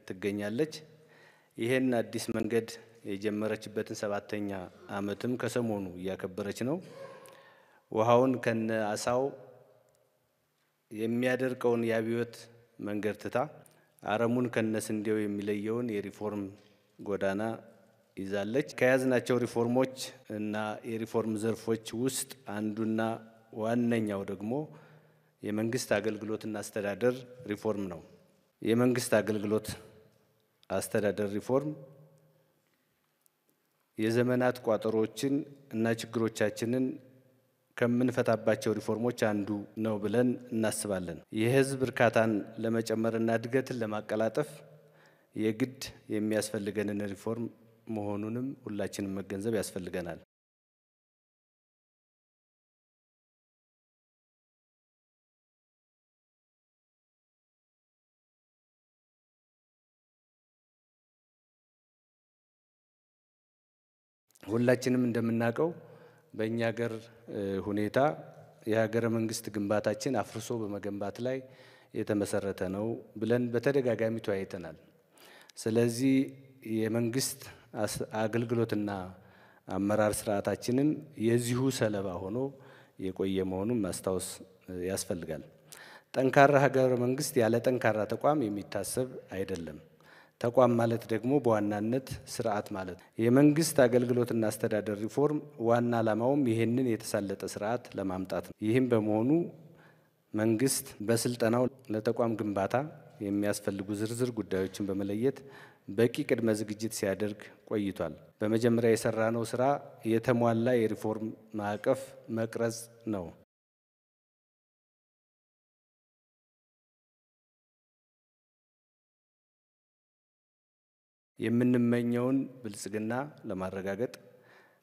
ትገኛለች። ይሄን አዲስ መንገድ የጀመረችበትን 7ኛ ዓመትም ከሰሞኑ እያከበረች ነው። ውሃውን ከነ አሳው የሚያደርቀውን የአብዮት መንገድ ትታ አረሙን ከነስንዴው የሚለየውን የሪፎርም ጎዳና ይዛለች። ከያዝናቸው ሪፎርሞች እና የሪፎርም ዘርፎች ውስጥ አንዱና ዋነኛው ደግሞ የመንግስት አገልግሎትና አስተዳደር ሪፎርም ነው። የመንግስት አገልግሎት አስተዳደር ሪፎርም የዘመናት ቋጠሮችን እና ችግሮቻችንን ከምንፈታባቸው ሪፎርሞች አንዱ ነው ብለን እናስባለን። የህዝብ እርካታን ለመጨመርና እድገትን ለማቀላጠፍ የግድ የሚያስፈልገንን ሪፎርም መሆኑንም ሁላችንም መገንዘብ ያስፈልገናል። ሁላችንም እንደምናውቀው በእኛ ሀገር ሁኔታ የሀገረ መንግስት ግንባታችን አፍርሶ በመገንባት ላይ የተመሰረተ ነው ብለን በተደጋጋሚ ተወያይተናል። ስለዚህ የመንግስት አገልግሎትና አመራር ስርዓታችንም የዚሁ ሰለባ ሆኖ የቆየ መሆኑን ማስታወስ ያስፈልጋል። ጠንካራ ሀገረ መንግስት ያለ ጠንካራ ተቋም የሚታሰብ አይደለም። ተቋም ማለት ደግሞ በዋናነት ስርዓት ማለት ነው። የመንግስት አገልግሎትና አስተዳደር ሪፎርም ዋና ዓላማውም ይህንን የተሳለጠ ስርዓት ለማምጣት ነው። ይህም በመሆኑ መንግስት በስልጠናው ለተቋም ግንባታ የሚያስፈልጉ ዝርዝር ጉዳዮችን በመለየት በቂ ቅድመ ዝግጅት ሲያደርግ ቆይቷል። በመጀመሪያ የሰራነው ስራ የተሟላ የሪፎርም ማዕቀፍ መቅረጽ ነው። የምንመኘውን ብልጽግና ለማረጋገጥ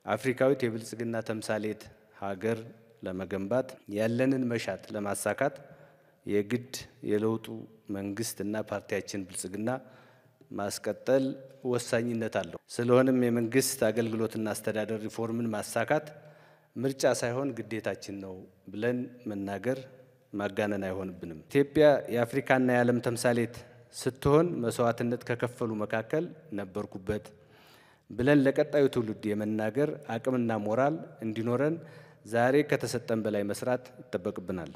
አፍሪካዊት የብልጽግና ተምሳሌት ሀገር ለመገንባት ያለንን መሻት ለማሳካት የግድ የለውጡ መንግስትና ፓርቲያችን ብልጽግና ማስቀጠል ወሳኝነት አለው። ስለሆነም የመንግስት አገልግሎትና አስተዳደር ሪፎርምን ማሳካት ምርጫ ሳይሆን ግዴታችን ነው ብለን መናገር ማጋነን አይሆንብንም። ኢትዮጵያ የአፍሪካና የዓለም ተምሳሌት ስትሆን መስዋዕትነት ከከፈሉ መካከል ነበርኩበት ብለን ለቀጣዩ ትውልድ የመናገር አቅምና ሞራል እንዲኖረን ዛሬ ከተሰጠን በላይ መስራት ይጠበቅብናል።